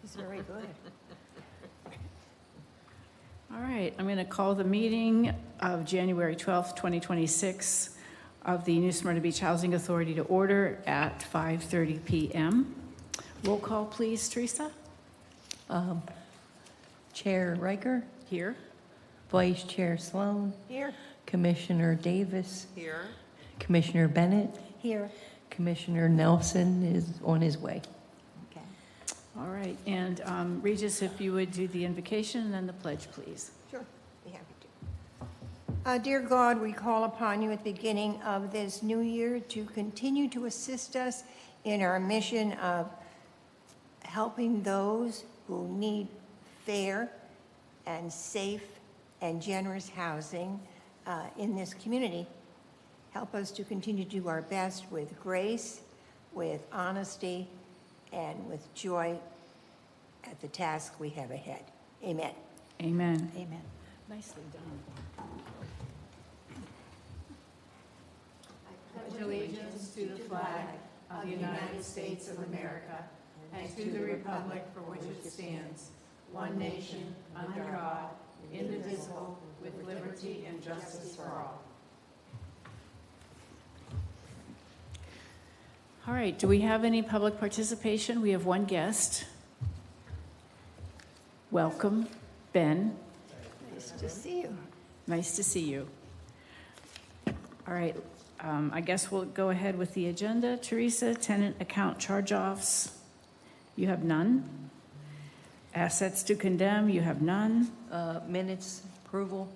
He's very good. All right, I'm going to call the meeting of January 12th, 2026 of the New Smyrna Beach Housing Authority to order at 5:30 p.m. Roll call, please, Teresa. Chair Riker, Here. Vice Chair Sloan, Here. Commissioner Davis, Here. Commissioner Bennett, Here. Commissioner Nelson is on his way. Okay. All right, and Regis, if you would do the invocation and then the pledge, please. Sure. Be happy to. Dear God, we call upon you at the beginning of this new year to continue to assist us in our mission of helping those who need fair and safe and generous housing in this community. Help us to continue to do our best with grace, with honesty, and with joy at the task we have ahead. Amen. Amen. Amen. Nicely done. Pledge allegiance to the flag of the United States of America and to the republic for which it stands, one nation, under God, indivisible, with liberty and justice for all. All right, do we have any public participation? We have one guest. Welcome, Ben. Nice to see you. Nice to see you. All right, I guess we'll go ahead with the agenda. Teresa, tenant account charge-offs, you have none. Assets to condemn, you have none. Minutes, approval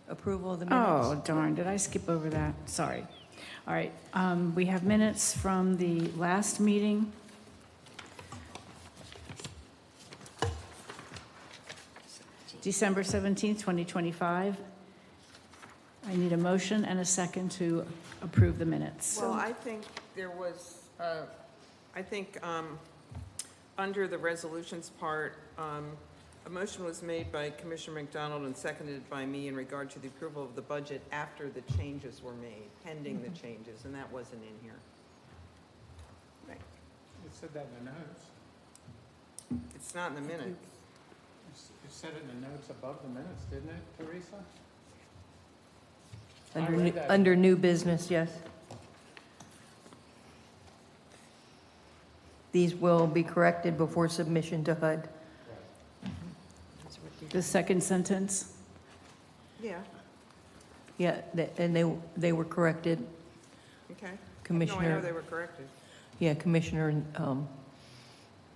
of the minutes. Oh, darn, did I skip over that? Sorry. All right, we have minutes from the last meeting. December 17th, 2025. I need a motion and a second to approve the minutes. Well, I think there was, under the resolutions part, a motion was made by Commissioner McDonald and seconded by me in regard to the approval of the budget after the changes were made, pending the changes, and that wasn't in here. Right. It said that in the notes. It's not in the minutes. It said it in the notes above the minutes, didn't it, Teresa? I Under read new- that. Under new business, yes. These will be corrected before submission to HUD. The second sentence? Yeah, Yeah, and they were corrected. okay. No, I know Commissioner, they were corrected. yeah, Commissioner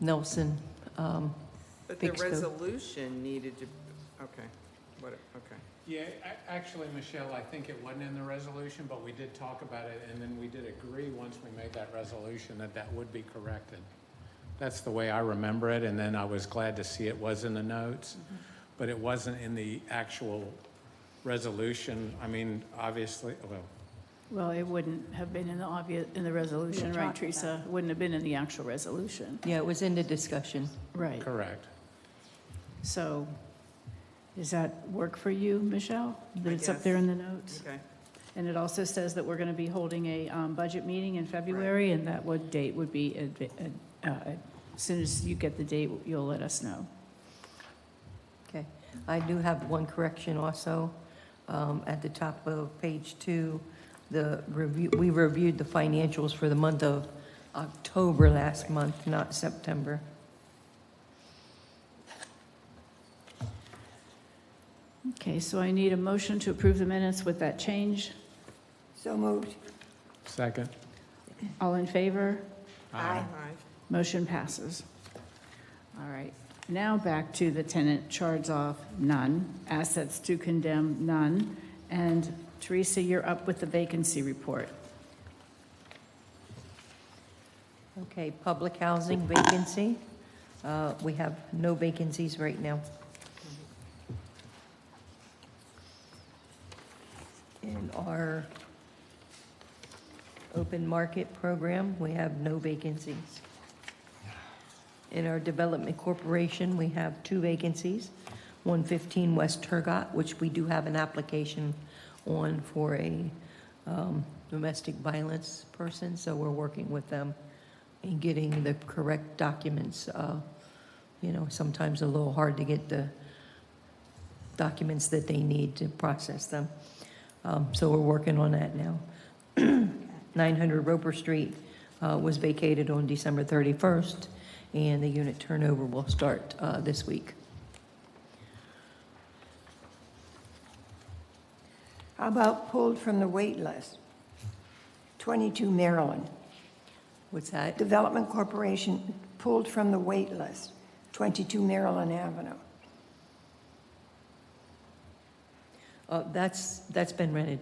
Nelson. But the Fixed those. resolution needed to, okay, okay. Yeah, actually, Michelle, I think it wasn't in the resolution, but we did talk about it, and then we did agree once we made that resolution that that would be corrected. That's the way I remember it, and then I was glad to see it was in the notes, but it wasn't in the actual resolution. I mean, obviously, well, Well, it wouldn't have been in the resolution, We right, talked Teresa? Wouldn't have been in the actual resolution. Yeah, it was in the discussion. Right. correct. So, does that work for you, Michelle? That I it's up guess. there in the notes? Okay, And it also says that we're going to be holding a budget meeting in February, and that date would be, as soon as you get the date, you'll let us know. Okay. I do have one correction also. At the top of page 2, we reviewed the financials for the month of October last month, not September. Okay, so I need a motion to approve the minutes with that change. So moved. Second. All in favor? Aye. aye. Motion passes. All right, now back to the tenant charge-off, none. Assets to condemn, none. And Teresa, you're up with the vacancy report. Okay, public housing vacancy. We have no vacancies right now. In our open market program, we have no vacancies. In our development corporation, we have 2 vacancies. 115 West Turgot, which we do have an application on for a domestic violence person, so we're working with them in getting the correct documents sometimes a little hard to get the documents that they need to process them. So we're working on that now. 900 Roper Street was vacated on December 31st, and the unit turnover will start this week. How about pulled from the wait list? 22 Maryland. What's that? Development Corporation pulled from the wait list, 22 Maryland Avenue. That's been rented.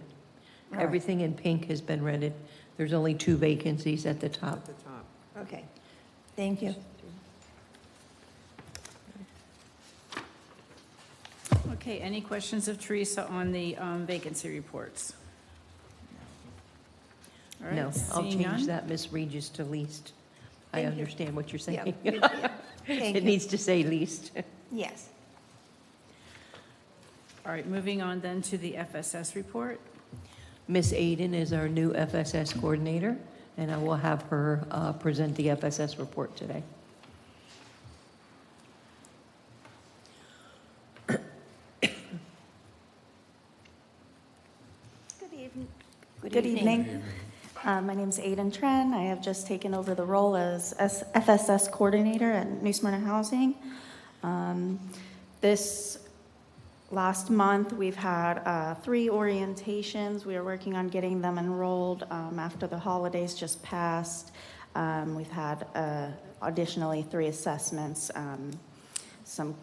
All right. Everything in pink has been rented. There's only 2 vacancies at the top. At the top. Okay, thank you. Okay, any questions of Teresa on the vacancy reports? All right, No, I'll seeing change none. that, Miss Regis, to least. I Thank you. understand what you're Yeah, saying. yeah, thank It you. needs to say least. Yes. All right, moving on then to the FSS report. Miss Aiden is our new FSS coordinator, and I will have her present the FSS report today. Good evening. Good evening. My name's Aiden Tren. I have just taken over the role as FSS coordinator at New Smyrna Housing. This last month, we've had 3 orientations. We are working on getting them enrolled after the holidays just passed. We've had additionally 3 assessments, some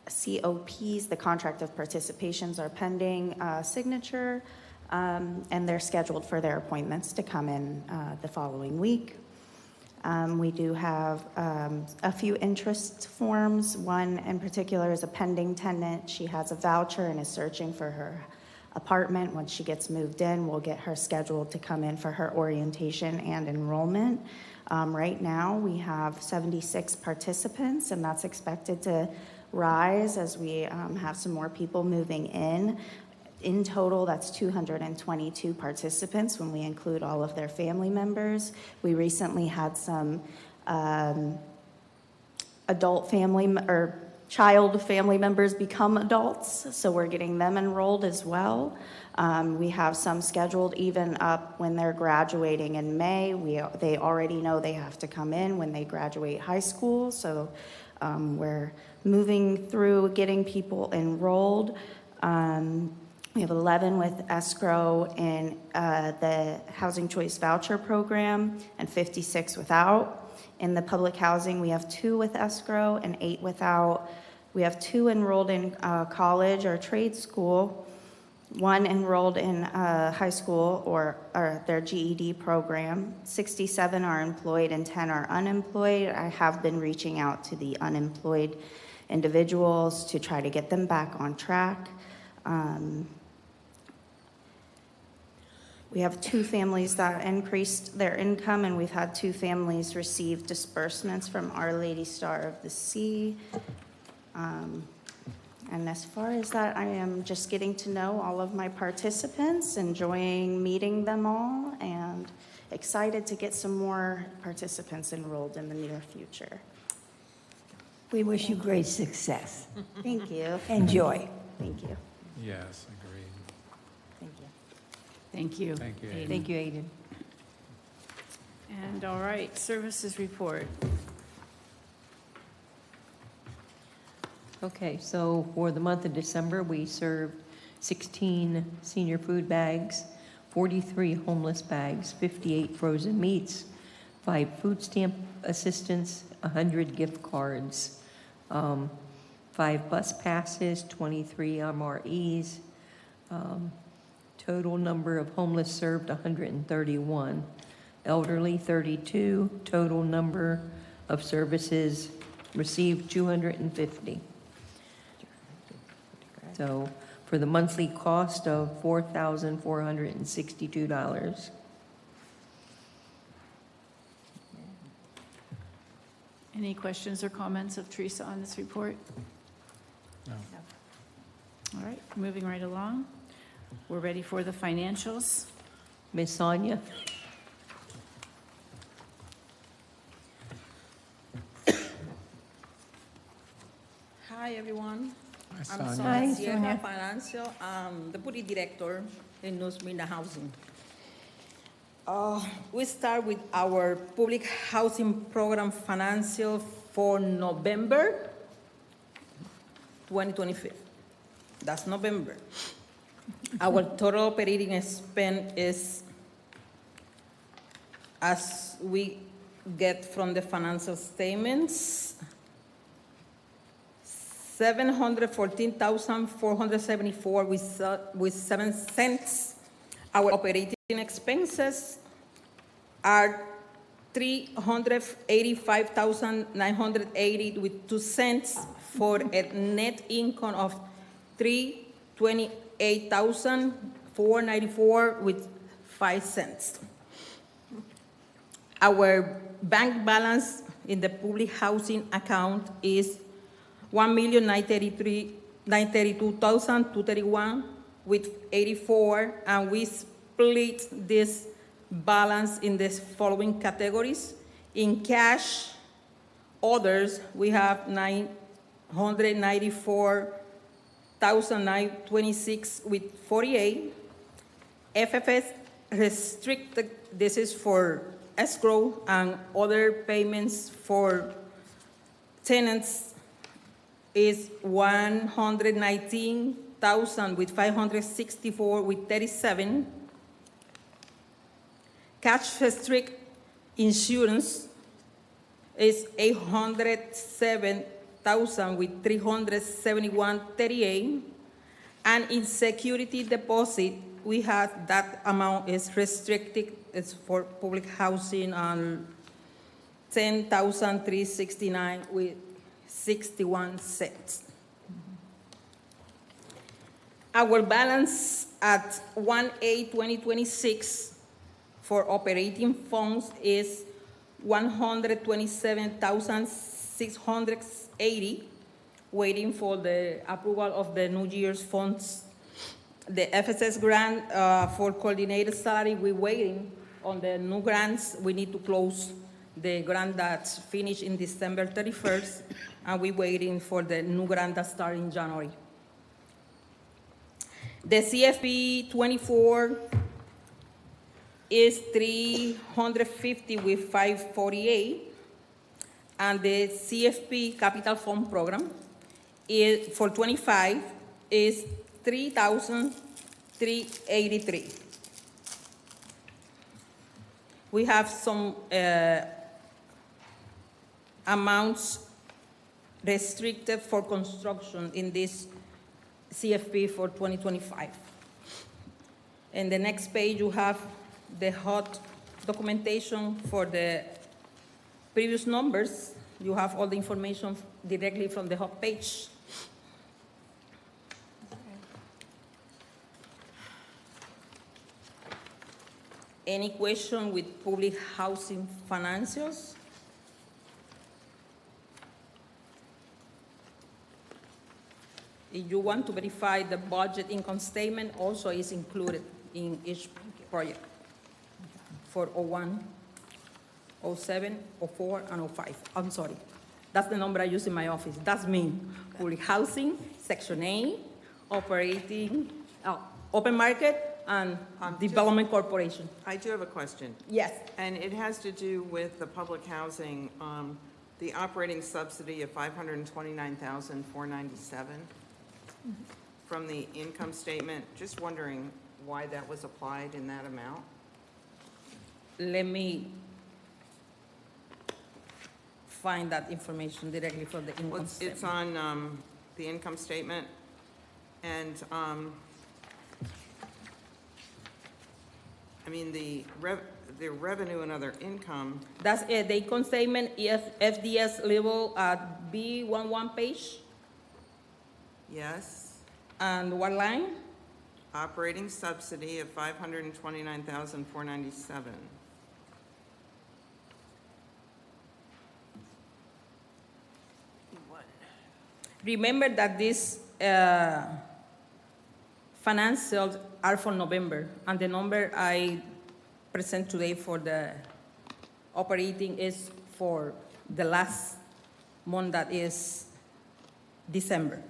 COPs, the contract of participations are pending signature, and they're scheduled for their appointments to come in the following week. We do have a few interest forms. One in particular is a pending tenant. She has a voucher and is searching for her apartment. Once she gets moved in, we'll get her scheduled to come in for her orientation and enrollment. Right now, we have 76 participants, and that's expected to rise as we have some more people moving in. In total, that's 222 participants when we include all of their family members. We recently had some adult family or child family members become adults, so we're getting them enrolled as well. We have some scheduled even up when they're graduating in May. They already know they have to come in when they graduate high school, so we're moving through getting people enrolled. We have 11 with escrow in the Housing Choice Voucher Program and 56 without. In the public housing, we have 2 with escrow and 8 without. We have 2 enrolled in college or trade school, 1 enrolled in high school or their GED program. 67 are employed and 10 are unemployed. I have been reaching out to the unemployed individuals to try to get them back on track. We have 2 families that increased their income, and we've had 2 families receive disbursements from Our Lady Star of the Sea. And as far as that, I am just getting to know all of my participants, enjoying meeting them all, and excited to get some more participants enrolled in the near future. We wish you great success Thank you. and joy. Thank you. Yes, agreed. Thank you. Thank you. Thank you, Aiden. Thank you, Aiden. And all right, services report. Okay, so for the month of December, we served 16 senior food bags, 43 homeless bags, 58 frozen meats, 5 food stamp assistance, 100 gift cards, 5 bus passes, 23 MREs. Total number of homeless served, 131. Elderly, 32. Total number of services received, 250. So for the monthly cost of $4,462. Any questions or comments of Teresa on this report? No. All right, moving right along. We're ready for the financials. Ms. Sonia? Hi, everyone. I'm Sonia. Hi, Sonia Sonia. Sierra, Financial, Deputy Director in Nusmina Housing. We start with our public housing program financial for November 2025. That's November. Our total operating expense is, as we get from the financial statements, 714,474 with 7 cents. Our operating expenses are 385,980 with 2 cents for a net income of 328,494 with 5 cents. Our bank balance in the public housing account is 1,932,231 with 84, and we split this balance in the following categories. In cash, others, we have 994,926 with 48. FFS restricted, this is for escrow and other payments for tenants, is 119,000 with 564 with 37. Cash restrict insurance is 807,000 with 371.38. And in security deposit, we have that amount is restricted. It's for public housing on 10,369 with 61 cents. Our balance at 1/8/2026 for operating funds is 127,680, waiting for the approval of the New Year's funds. The FSS grant for coordinated study, we're waiting on the new grants. We need to close the grant that's finished in December 31st, and we're waiting for the new grant that starts in January. The CFP 24 is 350 with 548, and the CFP Capital Fund Program is, for 25 is 3,383. We have some amounts restricted for construction in this CFP for 2025. In the next page, you have the HUD documentation for the previous numbers. You have all the information directly from the HUD page. Any question with public housing financials? If you want to verify the budget income statement, also is included in each project for 01, 07, 04, and 05. I'm sorry. That's the number I use in my office. That's me. Public housing, Section A, operating, open market, and development corporation. I do have a question, Yes. and it has to do with the public housing, the operating subsidy of $529,497 from the income statement. Just wondering why that was applied in that amount? Let me find that information directly from the Well, income it's statement. on the income statement, and I mean, the revenue and other income, That's it. The income statement, FDS level at B11 page, yes, and what line? operating subsidy of $529,497. Remember that these financials are for November, and the number I present today for the operating is for the last month, that is December.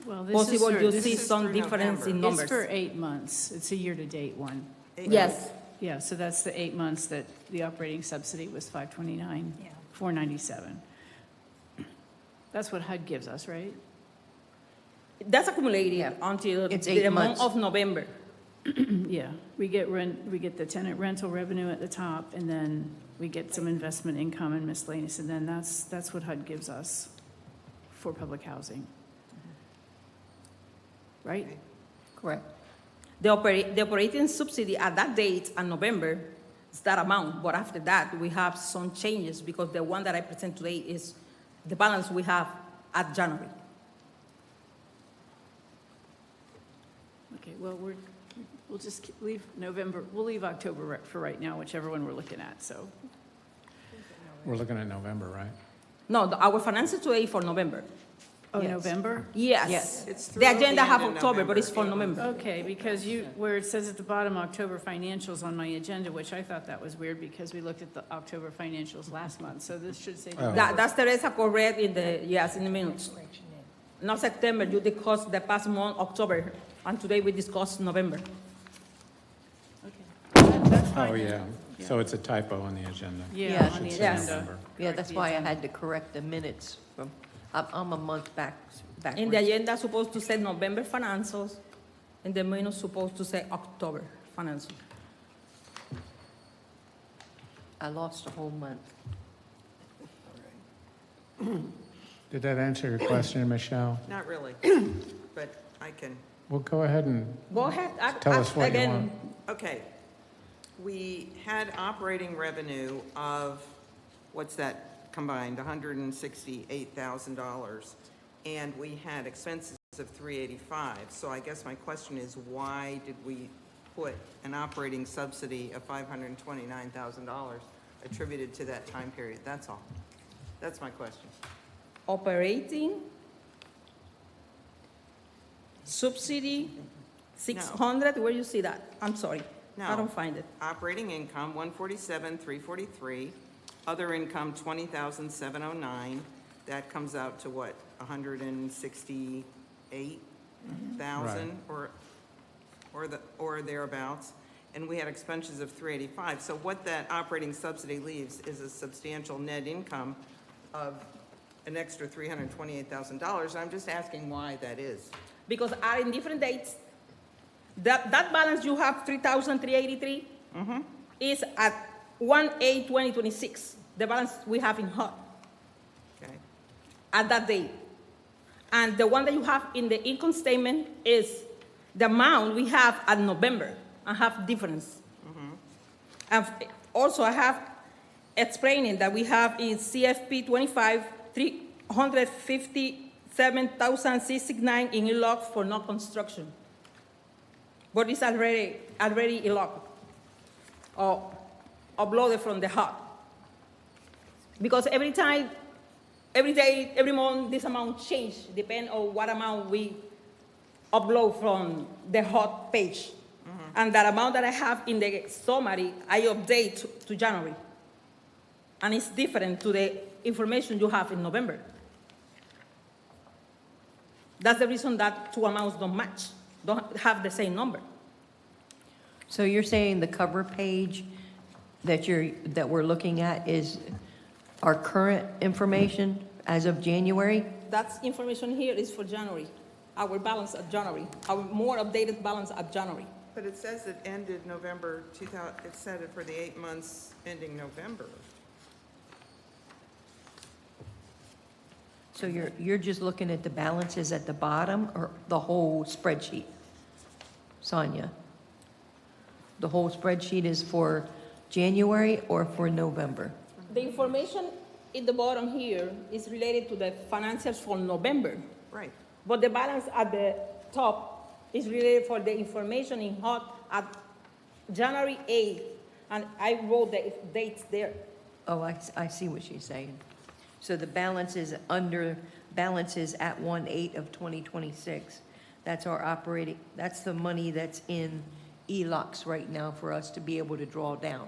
Well, this is Possible for, you this see is, some through difference in it's numbers. for 8 months. It's a year-to-date one. Yes, Yeah, so that's the 8 months that the operating subsidy was 529, 497. That's what HUD gives us, right? that's accumulated Yeah. until It's the 8 month months. of November. Yeah, we get rent, we get the tenant rental revenue at the top, and then we get some investment income and miscellaneous, and then that's what HUD gives us for public housing. Right? Correct. The operating subsidy at that date in November is that amount, but after that, we have some changes because the one that I present today is the balance we have at January. Okay, well, we'll just leave November, we'll leave October for right now, whichever one we're looking at, so. We're looking at November, right? No, our finances today for November. Oh, Yes. November? Yes. Yes. It's The throughout the agenda end have of October, but it's for November. November. Okay, because where it says at the bottom, October financials on my agenda, which I thought that was weird because we looked at the October financials last month, so this should say Oh. November. That's Teresa correct in the minutes. Not September, you discussed the past month, October, and today we discussed November. Okay. That's fine. Oh, yeah. So it's a typo on the agenda. Yeah, Yes, on the Should say Yes. agenda. November. Yeah, Correct that's the why I agenda. had to correct the minutes from, I'm a month backwards. In the agenda, supposed to say November financials, and the minutes supposed to say October financials. I lost a whole month. Did that answer your question, Michelle? Not really, but I can. Well, go ahead and Go ahead, tell us what you again. want. Okay. We had operating revenue of, what's that combined, $168,000. And we had expenses of $385. So I guess my question is, why did we put an operating subsidy of $529,000 attributed to that time period? That's all. That's my question. Operating subsidy 600, where you see that? I'm sorry, I No. don't find it. Operating income, 147,343. Other income, 20,709. That comes out to what, 168,000 or thereabouts? And we had expenses of 385. So what that operating subsidy leaves is a substantial net income of an extra $328,000. I'm just asking why that is. Because are in different dates, that balance you have 3,383 is at 1/8/2026, the balance we have in HUD Okay? at that date. And the one that you have in the income statement is the amount we have at November, and have difference. And also I have explaining that we have in CFP 25, 357,669 in ELOC for no construction. But it's already ELOC, or uploaded from the HUD. Because every time, every day, every month, this amount change, depend on what amount we upload from the HUD page. And that amount that I have in the summary, I update to January. And it's different to the information you have in November. That's the reason that two amounts don't match, don't have the same number. So you're saying the cover page that we're looking at is our current information as of January? That information here is for January, our balance at January, our more updated balance at January. But it says it ended November 2000, it said it for the 8 months ending November. So you're just looking at the balances at the bottom or the whole spreadsheet? Sonia? The whole spreadsheet is for January or for November? The information in the bottom here is related to the financials for November, Right. but the balance at the top is related for the information in HUD at January 8th, and I wrote the dates there. Oh, I see what she's saying. So the balance is balances at 1/8 of 2026. That's our operating, that's the money that's in ELOCs right now for us to be able to draw down.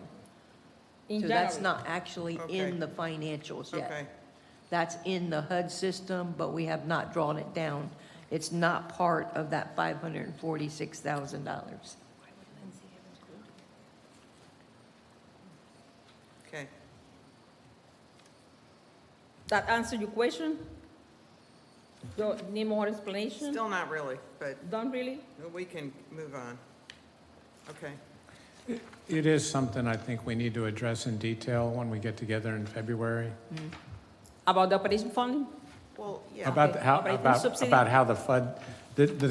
In So that's January. not actually Okay. in the financials yet. Okay. That's in the HUD system, but we have not drawn it down. It's not part of that $546,000. Okay. That answer your question? Do you need more explanation? Still not really, but Don't really? we can move on. Okay. It is something I think we need to address in detail when we get together in February. About the operation funding? Well, yeah. About how, Operating subsidy? about how the FUD,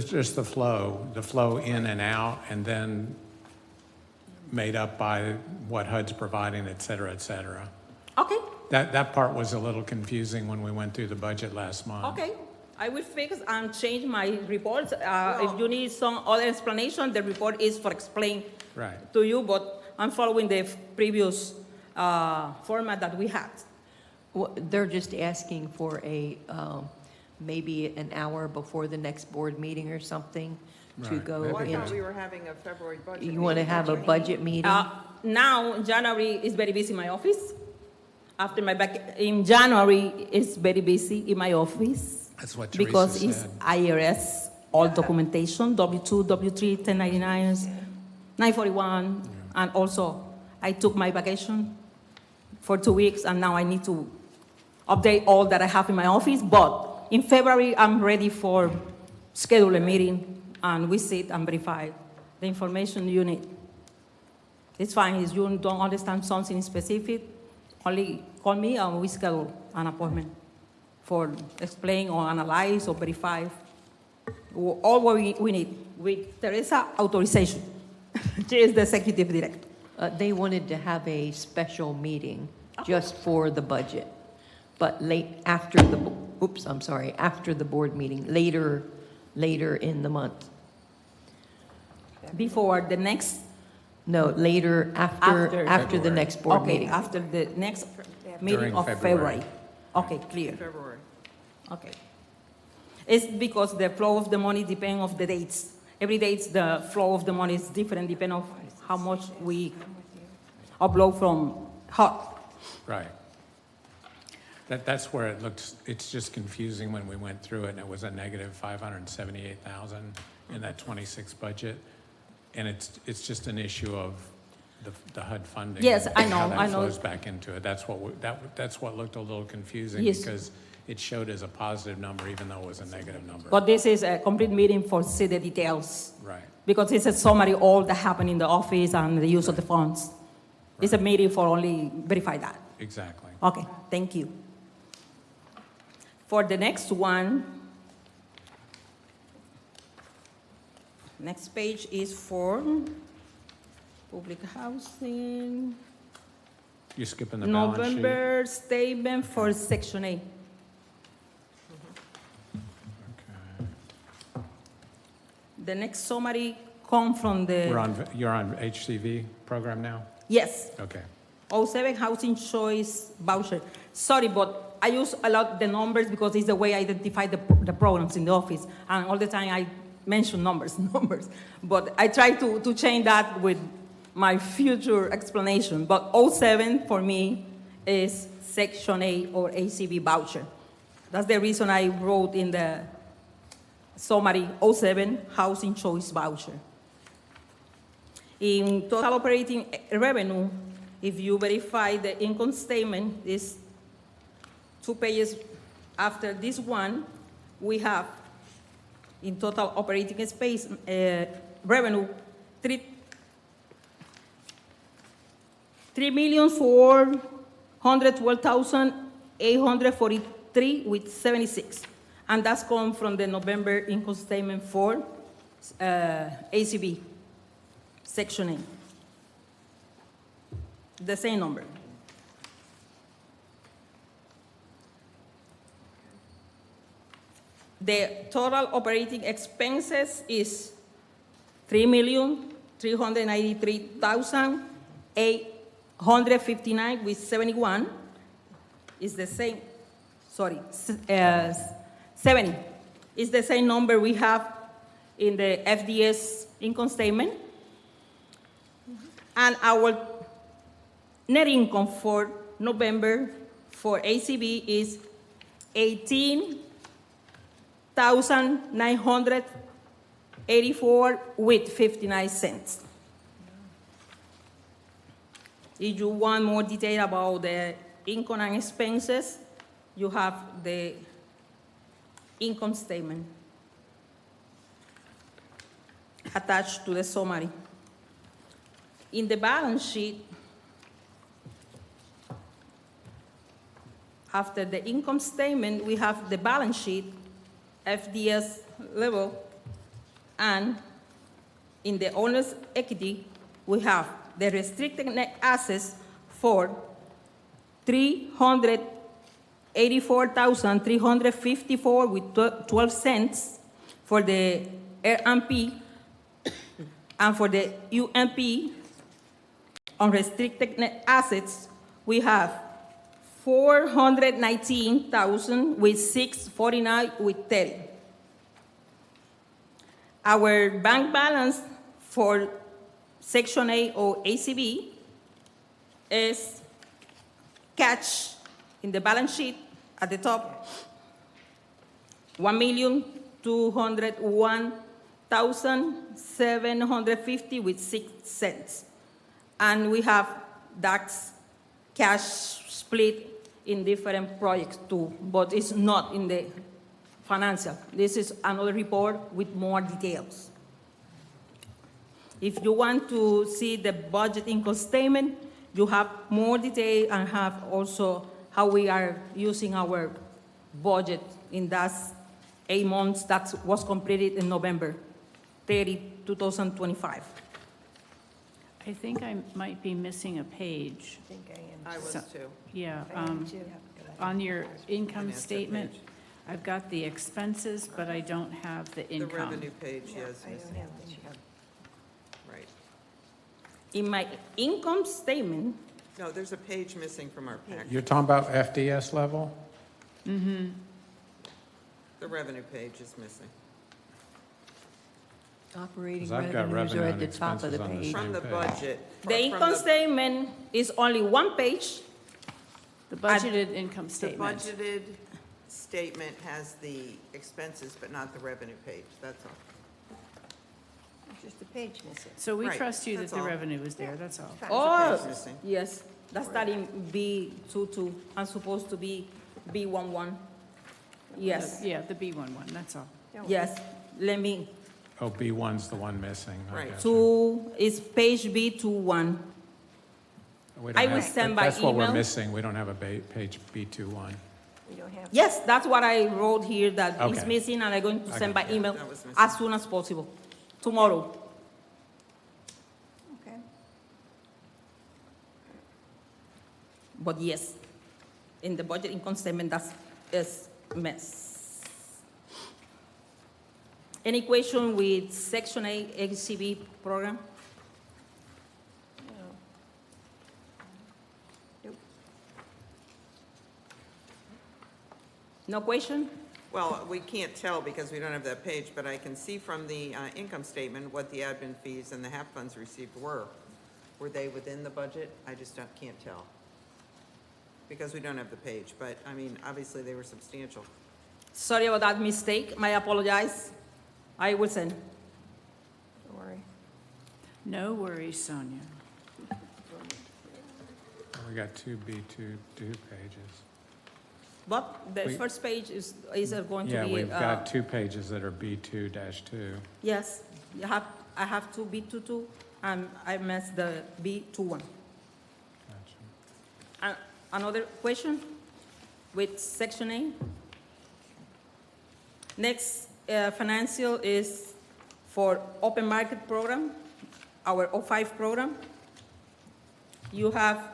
just the flow in and out, and then made up by what HUD's providing, et cetera, et cetera. Okay, That part was a little confusing when we went through the budget last month. okay. I will fix and change my reports. If you need some other explanation, the report is for explain Right. to you, but I'm following the previous format that we had. Well, they're just asking for maybe an hour before the next board meeting or something to Right. go Well, I thought into. we were having a February budget. You want to meeting. have a budget meeting? Now, January is very busy in my office. After my back, in January, it's very busy in my office. That's what Because Teresa it's said. IRS, all documentation, W-2, W-3, 1099s, 941, and also I took my vacation for 2 weeks, and now I need to update all that I have in my office. But in February, I'm ready for schedule a meeting, and we sit and verify the information you need. It's fine if you don't understand something specific, only call me and we schedule an appointment for explain or analyze or verify all what we need with Teresa authorization. She is the executive director. They wanted to have a special meeting just for the budget, but after the board meeting, later in the month. Before the next, No, later after the next board okay, meeting. after the next meeting During of February. February. Okay, clear. February. Okay. It's because the flow of the money depends on the dates. Every date, the flow of the money is different depending on how much we upload from HUD. Right. That's where it's just confusing when we went through it, and it was a negative 578,000 in that 26 budget. And it's just an issue of the HUD funding. Yes, I and how know, that I know. flows back into it. That's what looked a little confusing Yes. because it showed as a positive number even though it was a negative number. But this is a complete meeting for see the details. Right. Because it's a summary of all that happened in the office and the use of the funds. It's a meeting for only verify that. Exactly. Okay, thank you. For the next one, next page is for public housing. You're skipping the balance sheet. November statement for Section A. Okay. The next summary come from the, You're on HCV program now? yes, Okay. 07 Housing Choice Voucher. Sorry, but I use a lot the numbers because it's the way I identify the programs in the office. And all the time I mention numbers. But I try to change that with my future explanation. But 07 for me is Section A or ACV voucher. That's the reason I wrote in the summary 07 Housing Choice Voucher. In total operating revenue, if you verify the income statement, is 2 pages after this one, we have in total operating space revenue, 3,412,843 with 76. And that's come from the November income statement for ACB, Section A. The same number. The total operating expenses is 3,393,859 with 71. Is the same, 70. Is the same number we have in the FDS income statement. And our net income for November for ACB is $18,984 with 59 cents. If you want more detail about the income and expenses, you have the income statement attached to the summary. In the balance sheet, after the income statement, we have the balance sheet, FDS level, and in the owner's equity, we have the restricted net assets for $384,354 with 12 cents for the R&P, and for the UMP, unrestricted net assets, we have $419,000 with 649 with 30. Our bank balance for Section A or ACB is cash in the balance sheet at the top, $1,201,750 with 6 cents. And we have that cash split in different projects too, but it's not in the financial. This is another report with more details. If you want to see the budget income statement, you have more detail and have also how we are using our budget in that 8 months that was completed in November 30, 2025. I think I might be missing a page. I think I am. I was So- too. Yeah, I am too. on your income Finance statement, page. I've got the expenses, but I don't have the The income. revenue page, No, yes, I don't missing. have this. Right. In my income statement, No, there's a page missing from our packet. You're talking about FDS level? The revenue page is missing. Operating 'Cause I've got revenues are revenue at and the top of the expenses on the page. From the page. budget. the income statement is only one page. The budgeted income The statement. budgeted statement has the expenses, but not the revenue page, that's all. There's just a page missing. So we Right, trust you that that's the all. revenue is there, that's all. Fine. Oh, page missing. yes, that's starting B22. I'm supposed to be B11. Yes, Yeah, the B11, that's all. Don't- yes. Let me, Oh, B1's the one missing. I Right. gotcha. two, is page B21. We I don't will have- send by That's what we're email. missing. We don't have a page B21. We don't have. Yes, that's what I wrote here that is Okay. missing, and I'm going to I send got by email That was missing. as soon as possible, tomorrow. Okay. But yes, in the budget income statement, that's is mess. Any question with Section A HCB program? No. Nope. No question? Well, we can't tell because we don't have that page, but I can see from the income statement what the admin fees and the HAP funds received were. Were they within the budget? I just can't tell. Because we don't have the page, but, I mean, obviously they were substantial. Sorry about that mistake. I apologize. I will send. Don't worry. No worries, Sonia. We got two B2 pages. But the We- first page is going to Yeah, be. we've got 2 pages that are B2-2. Yes, I have two B22, and I missed the B21. Gotcha. Another question with Section A? Next, financial is for open market program, our O5 program. You have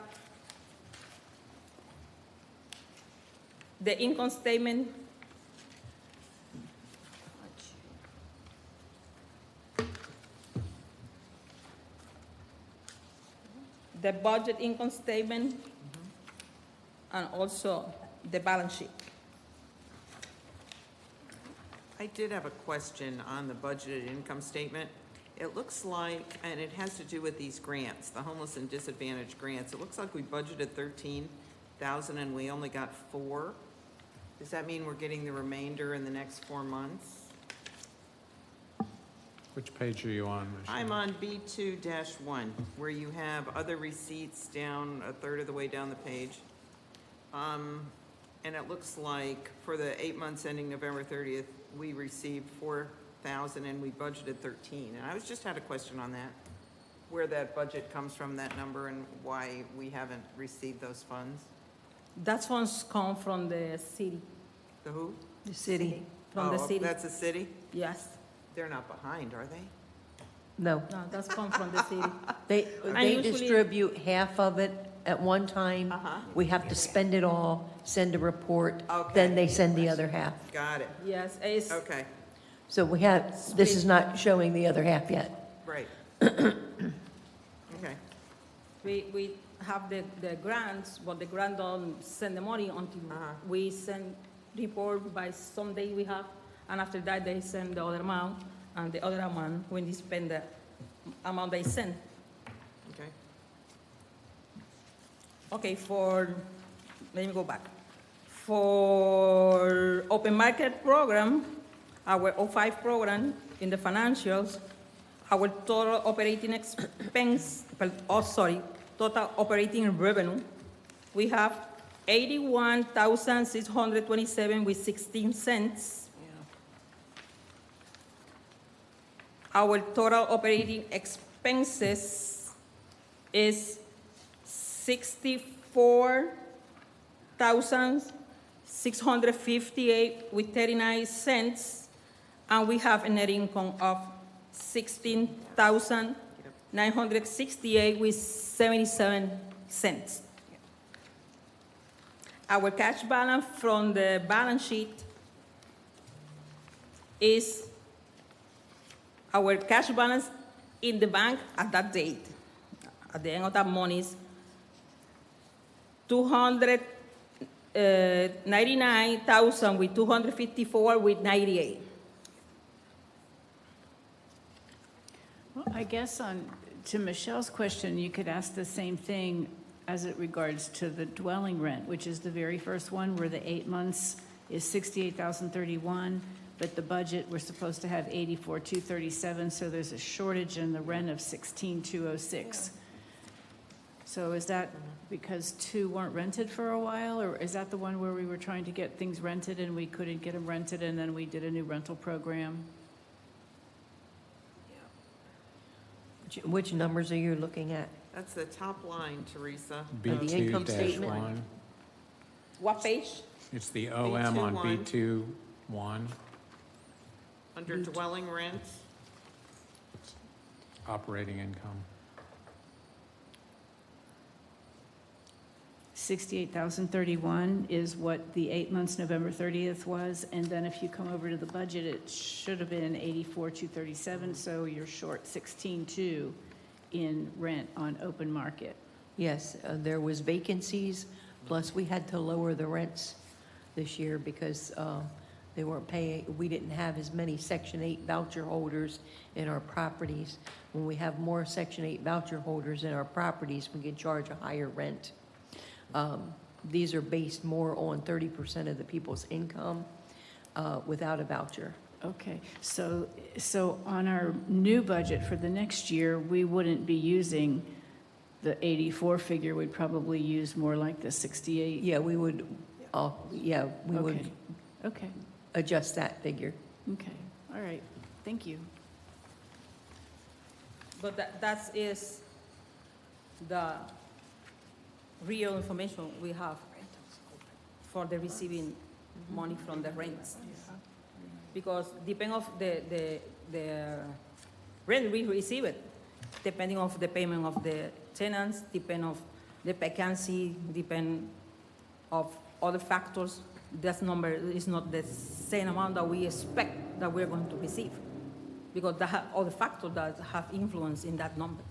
the income statement. The budget income statement, and also the balance sheet. I did have a question on the budgeted income statement. It looks like, and it has to do with these grants, the homeless and disadvantaged grants. It looks like we budgeted 13,000 and we only got 4. Does that mean we're getting the remainder in the next 4 months? Which page are you on, Michelle? I'm on B2-1, where you have other receipts down a third of the way down the page. And it looks like for the 8 months ending November 30th, we received 4,000 and we budgeted 13. And I just had a question on that, where that budget comes from, that number, and why we haven't received those funds. That funds come from the city, The who? The city. from the Oh, city. That's the city? Yes. They're not behind, are they? No, No, that's come from the city. they usually- distribute half of it at one time. Uh-huh. We have to spend it all, send a report, Okay. then they send the other half. Got it. Yes, it's, Okay, So we have, this is not showing the other half yet. right. Okay, we have the grants, but the grant don't send the money until Uh-huh. we send report by some day we have, and after that, they send the other amount, and the other amount, when they spend the amount they send. okay. Okay, let me go back. For open market program, our O5 program in the financials, our total operating expense, total operating revenue, we have 81,627 with 16 cents. Our total operating expenses is 64,658 with 39 cents, and we have a net income of 16,968 with 77 cents. Our cash balance from the balance sheet is our cash balance in the bank at that date, at the end of that month, is 299,000 with 254 with 98. Well, I guess to Michelle's question, you could ask the same thing as it regards to the dwelling rent, which is the very first one, where the 8 months is 68,031, but the budget, we're supposed to have 84,237, so there's a shortage in the rent of 16,206. So is that because 2 weren't rented for a while, or is that the one where we were trying to get things rented and we couldn't get them rented, and then we did a new rental program? Which numbers are you looking at? That's the top line, Teresa. the income statement? B2-1. What page? It's the OM on B2-1. B2-1, Under dwelling rents, operating income. 68,031 is what the 8 months, November 30th was, and then if you come over to the budget, it should have been 84,237, so you're short 16,2 in rent on open market. Yes, there was vacancies, plus we had to lower the rents this year because they weren't paying, we didn't have as many Section 8 voucher holders in our properties. When we have more Section 8 voucher holders in our properties, we can charge a higher rent. These are based more on 30% of the people's income without a voucher. Okay, so on our new budget for the next year, we wouldn't be using the 84 figure, we'd probably use more like the 68? Yeah, we would, we would Okay, adjust that figure. okay, all right, thank you. But that is the real information we have for the receiving money from the rents. Because depending of the rent we receive it, depending of the payment of the tenants, depend of the vacancy, depend of other factors, that number is not the same amount that we expect that we're going to receive. Because there are other factors that have influence in that number.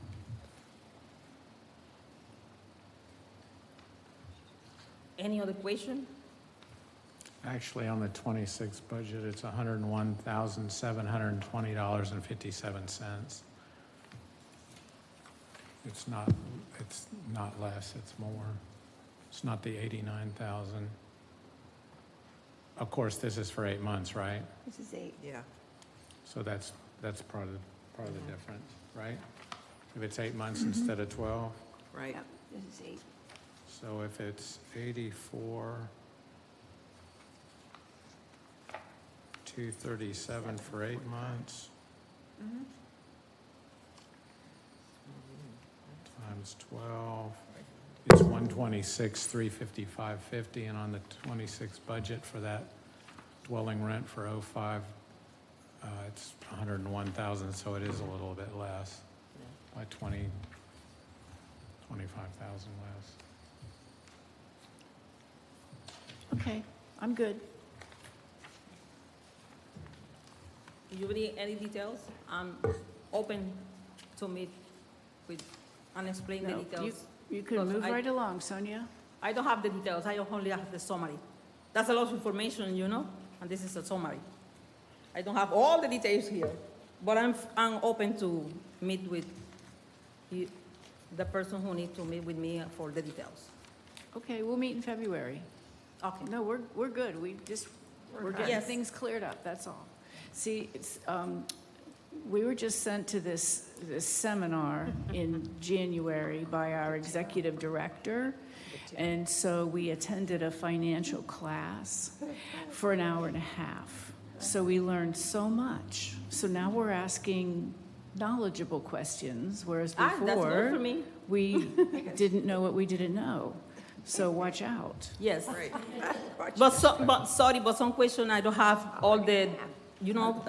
Any other question? Actually, on the 26 budget, it's $101,720.57. It's not less, it's more. It's not the 89,000. of course, this is for 8 months, right? This is 8. Yeah. So that's part of the difference, right? If it's 8 months instead of 12, Right. Yep, this is 8. so if it's 84, 237 for 8 months, times 12, it's 126, 355.50, and on the 26 budget for that dwelling rent for '05, it's 101,000, so it is a little bit less, by 25,000 less. Okay, I'm good. You need any details? I'm open to meet with and explain the No, details. you can Because move I- right along, Sonia. I don't have the details, I only have the summary. That's a lot of information, you know, and this is a summary. I don't have all the details here, but I'm open to meet with the person who needs to meet with me for the details. Okay, we'll meet in February. Okay. No, we're good. We're getting Yes. things cleared up, that's all. See, it's, we were just sent to this seminar in January by our executive director, and so we attended a financial class for an hour and a half. So we learned so much. So now we're asking knowledgeable questions, whereas That's good for before, me. we didn't know what we didn't know. So watch out. Yes. Right. But some question I don't have all the, you know,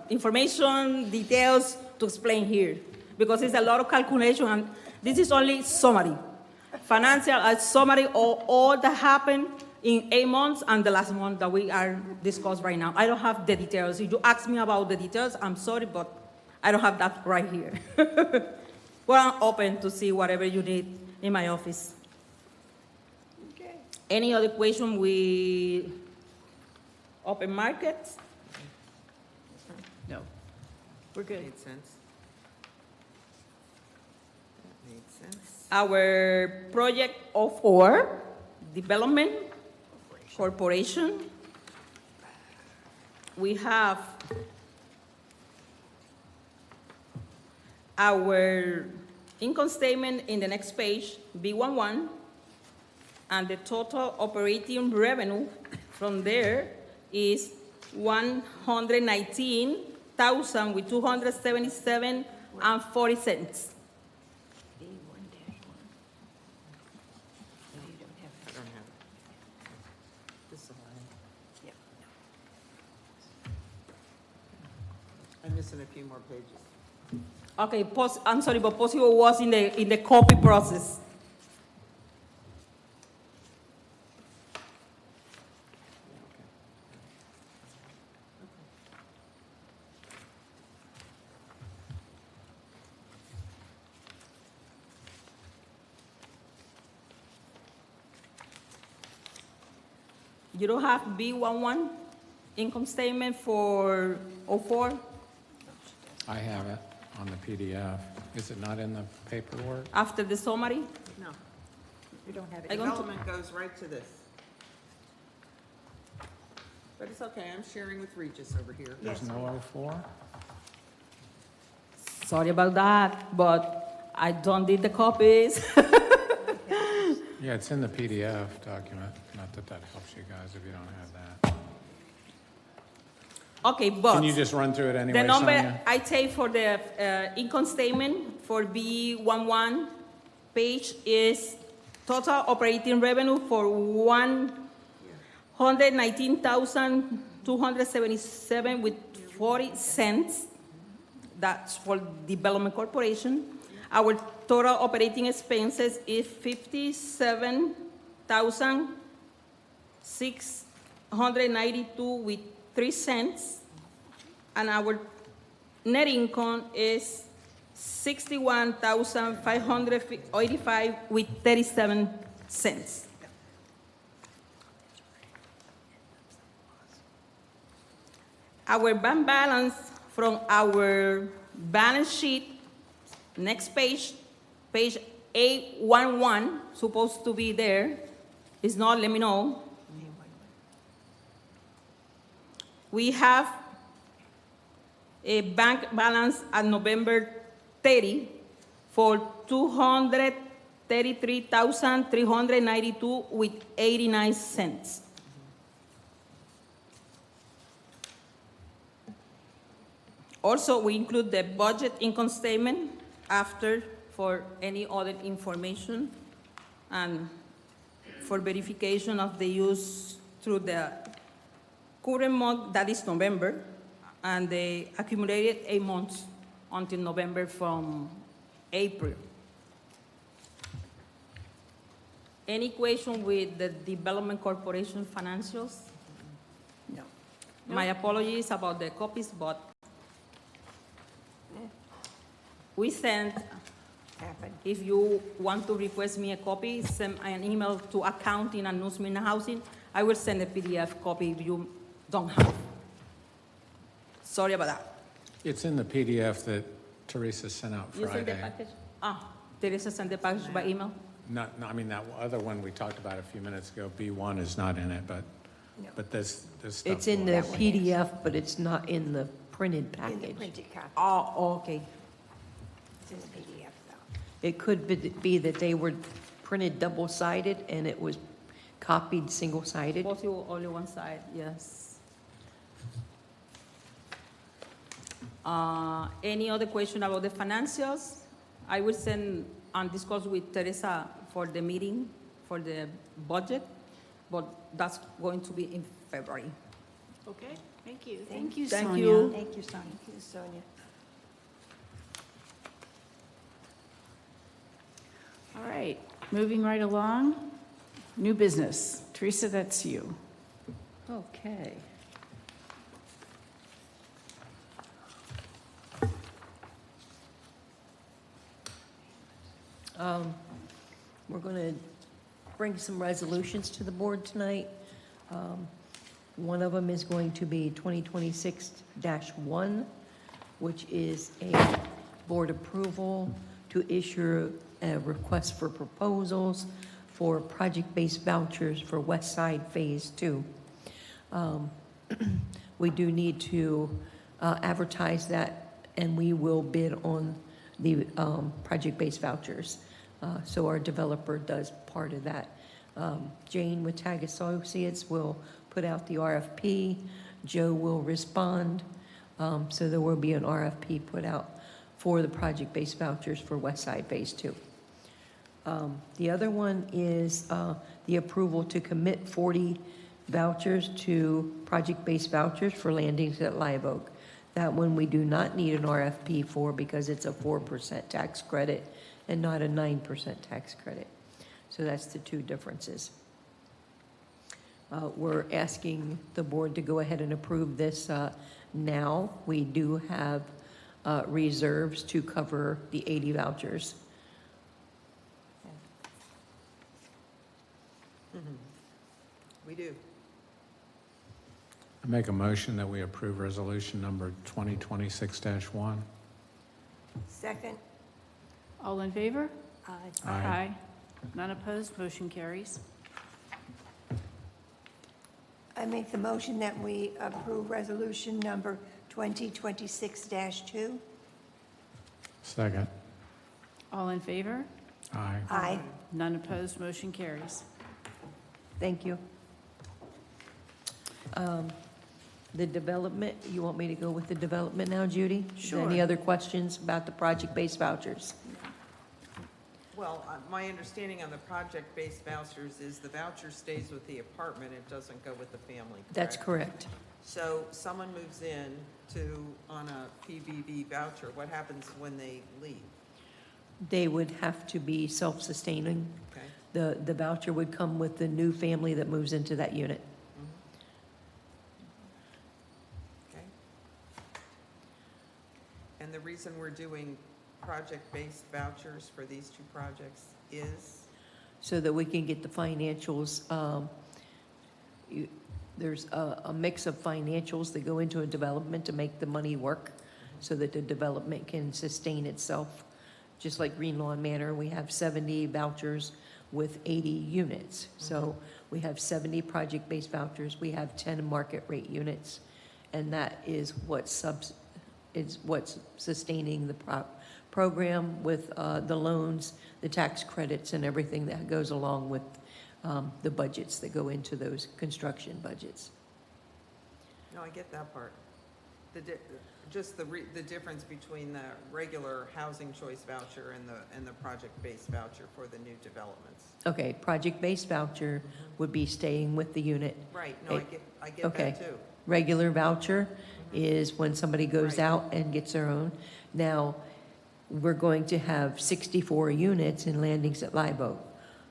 information, details to explain here. Because it's a lot of calculation and this is only summary. Financial summary of all that happened in 8 months and the last month that we are discussing right now. I don't have the details. If you ask me about the details, I'm sorry, but I don't have that right here. But I'm open to see whatever you need in my office. Okay. Any other question we open markets? No, we're good. Made sense. That made sense. Our project 04, Development Corporation. We have our income statement in the next page, B11, and the total operating revenue from there is 119,000 with 277 and 40 cents. I don't have it. This is all I have. I'm missing a few more pages. Okay, I'm sorry, but possible was in the copy process. You don't have B11 income statement for 04? I have it on the PDF. Is it not in the paperwork? After the summary? No, you don't have I going to- Development goes right to this. But it's okay, I'm sharing with Regis over here. There's no 04? Sorry about that, but I don't need the copies. Yeah, it's in the PDF document. Not that that helps you guys if you don't have that. Okay, but Can you just run through it anyway, the number Sonia? I take for the income statement for B11 page is total operating revenue for 119,277 with 40 cents. That's for Development Corporation. Our total operating expenses is 57,692 with 3 cents. And our net income is 61,585 with 37 cents. Our bank balance from our balance sheet, next page, page 811, supposed to be there. It's not, let me know. We have a bank balance at November 30 for $233,392 with 89 cents. Also, we include the budget income statement after for any other information and for verification of the use through the current month, that is November, and the accumulated 8 months until November from April. Any question with the Development Corporation financials? No. My apologies about the copies, but we sent, Happened. if you want to request me a copy, send an email to accounting and Newsman Housing. I will send a PDF copy if you don't have. Sorry about that. It's in the PDF that Teresa sent out You sent the Friday. package? Teresa sent the package by email? I mean, that other one we talked about a few minutes ago, B1 is not in it, but this stuff. It's in the That one is. PDF, but it's not in the printed In the package. printed copy. Oh, okay. It's in the PDF, though. It could be that they were printed double-sided and it was copied single-sided. Possible only one side, yes. Any other question about the financials? I will send and discuss with Teresa for the meeting, for the budget, but that's going to be in February. Okay, thank you. Thank you, Thank Sonia. you. Thank you, Sonia. Thank you, Sonia. All right, moving right along. New business. Teresa, that's you. Okay. We're going to bring some resolutions to the board tonight. One of them is going to be 2026-1, which is a board approval to issue a request for proposals for project-based vouchers for West Side Phase 2. We do need to advertise that, and we will bid on the project-based vouchers. So our developer does part of that. Jane with Tag Associates will put out the RFP. Joe will respond. So there will be an RFP put out for the project-based vouchers for West Side Phase 2. The other one is the approval to commit 40 vouchers to project-based vouchers for landings at Live Oak. That one we do not need an RFP for because it's a 4% tax credit and not a 9% tax credit. So that's the two differences. We're asking the board to go ahead and approve this now. We do have reserves to cover the 80 vouchers. We do. I make a motion that we approve resolution number 2026-1. Second? All in favor? Aye. Aye. None opposed, motion carries. I make the motion that we approve resolution number 2026-2. Second. All in favor? Aye. Aye. None opposed, motion carries. Thank you. The development, you want me to go with the development now, Judy? Sure. Any other questions about the project-based vouchers? Well, my understanding on the project-based vouchers is the voucher stays with the apartment, it doesn't go with the family, correct? That's correct. So someone moves in on a PBV voucher, what happens when they leave? They would have to be self-sustaining. Okay? The voucher would come with the new family that moves into that unit. Okay. And the reason we're doing project-based vouchers for these two projects is? So that we can get the financials. There's a mix of financials that go into a development to make the money work so that the development can sustain itself. Just like Green Lawn Manor, we have 70 vouchers with 80 units. So we have 70 project-based vouchers, we have 10 market rate units, and that is what's sustaining the program with the loans, the tax credits, and everything that goes along with the budgets that go into those construction budgets. No, I get that part. Just the difference between the regular housing choice voucher and the project-based voucher for the new developments. Okay, project-based voucher would be staying with the unit. Right, no, I get Okay. that too. Regular voucher is when somebody goes Right. out and gets their own. Now, we're going to have 64 units in landings at Live Oak.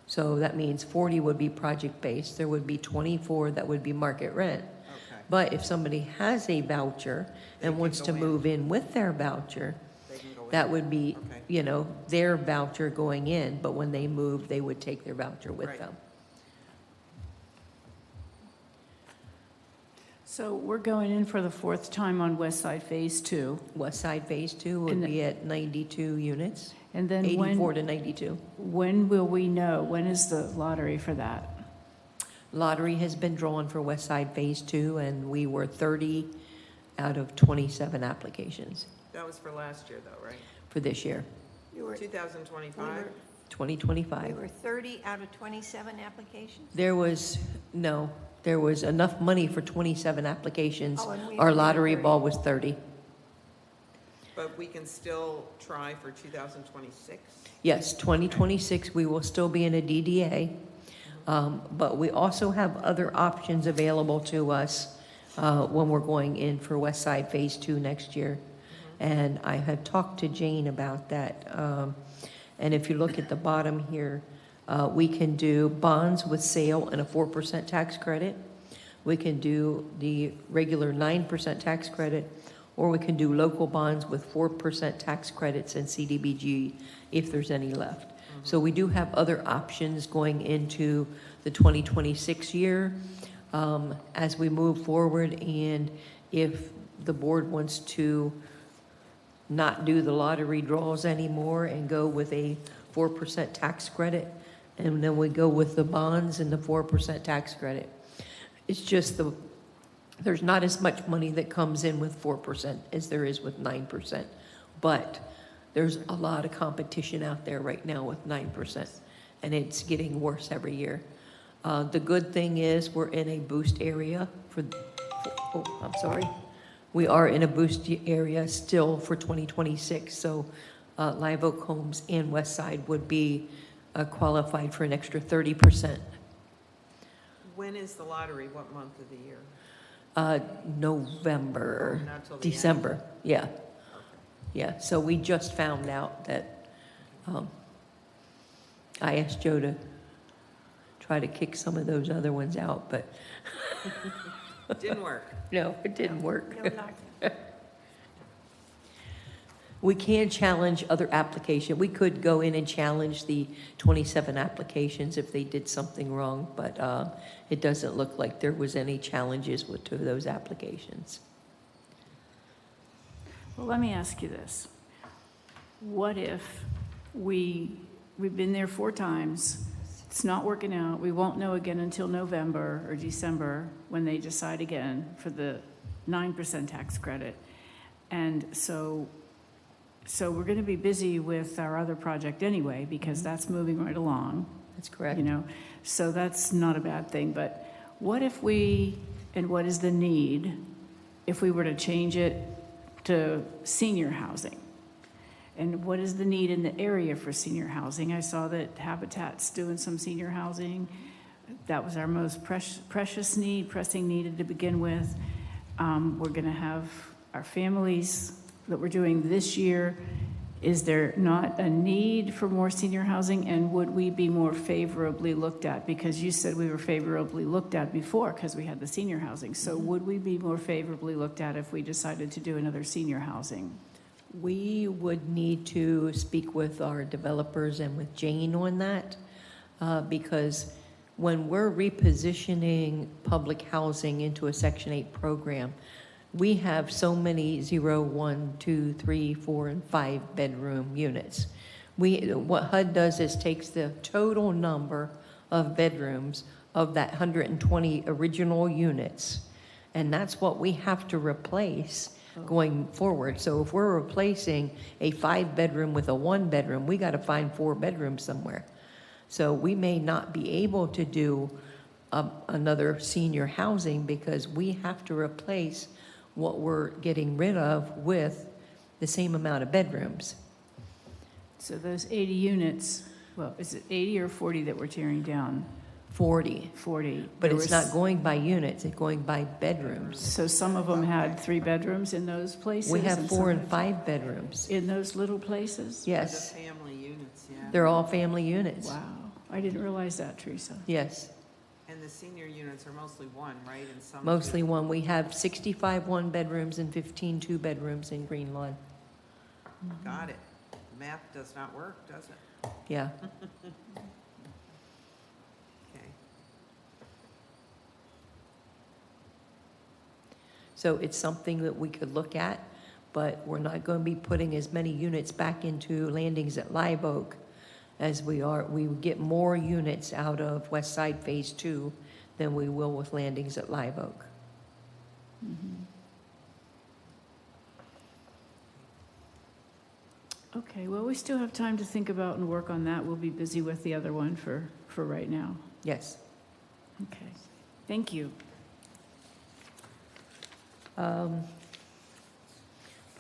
So that means 40 would be project-based. There would be 24 that would be market rent. Okay, But if somebody has a voucher They and can wants to go in. move in with their voucher, they can go in. that would be, Okay. you know, their voucher going in, but when they move, they would take their voucher with Right. them. So we're going in for the fourth time on West Side Phase 2. West Side Phase 2 And would the- be at 92 units, And then 84 to 92. when will we know? When is the lottery for that? Lottery has been drawn for West Side Phase 2, and we were 30 out of 27 applications That was for last year though, right? for this year, You were, 2025? 2025. we were 30 out of 27 applications? There was enough money for 27 applications. Oh, and we Our only had lottery 30. ball was 30. But we can still try for 2026? Yes, 2026, we will still be in a DDA, but we also have other options available to us when we're going in for West Side Phase 2 next year. And I had talked to Jane about that. And if you look at the bottom here, we can do bonds with sale and a 4% tax credit. We can do the regular 9% tax credit, or we can do local bonds with 4% tax credits and CDBG if there's any left. So we do have other options going into the 2026 year as we move forward. And if the board wants to not do the lottery draws anymore and go with a 4% tax credit, and then we go with the bonds and the 4% tax credit. It's just there's not as much money that comes in with 4% as there is with 9%. But there's a lot of competition out there right now with 9%, and it's getting worse every year. The good thing is we're in a boost area we are in a boost area still for 2026, so Live Oak Homes and West Side would be qualified for an extra 30%. When is the lottery? What month of the year? November, Not till the end? December, yeah. Okay. Yeah, so we just found out that, I asked Joe to try to kick some of those other ones out, but Didn't work. no, it didn't work. No luck. We can challenge other application. We could go in and challenge the 27 applications if they did something wrong, but it doesn't look like there was any challenges to those applications. Well, let me ask you this. What if we've been there 4 times, it's not working out, we won't know again until November or December when they decide again for the 9% tax credit. And so we're going to be busy with our other project anyway, because that's moving right along. That's correct. You know, so that's not a bad thing, but what if and what is the need if we were to change it to senior housing? And what is the need in the area for senior housing? I saw that Habitat's doing some senior housing. That was our most pressing need to begin with. We're gonna have our families that we're doing this year. Is there not a need for more senior housing, and would we be more favorably looked at? Because you said we were favorably looked at before because we had the senior housing. So would we be more favorably looked at if we decided to do another senior housing? We would need to speak with our developers and with Jane on that, because when we're repositioning public housing into a Section 8 program, we have so many 0, 1, 2, 3, 4, and 5 bedroom units. What HUD does is takes the total number of bedrooms of that 120 original units, And that's what we have to replace going forward. So if we're replacing a 5-bedroom with a 1-bedroom, we got to find 4 bedrooms somewhere. So we may not be able to do another senior housing because we have to replace what we're getting rid of with the same amount of bedrooms. So those 80 units, well, is it 80 or 40 that we're tearing down? 40. 40. But There it's was- not going by units, it's going by bedrooms. So some of them had 3 bedrooms in those places? We have and 4 some and had- 5 bedrooms. In those little places? Yes, The family units, yeah. they're all family units. Wow, I didn't realize that, Teresa. Yes, And the senior units are mostly one, right? And some mostly one. We have 65 1-bedrooms and 15 2-bedrooms in Green Lawn. Got it. Math does not work, does it? Yeah. Okay. So it's something that we could look at, but we're not going to be putting as many units back into landings at Live Oak as we are. We would get more units out of West Side Phase 2 than we will with landings at Live Oak. Okay, well, we still have time to think about and work on that. We'll be busy with the other one for right now. Yes. Okay, thank you.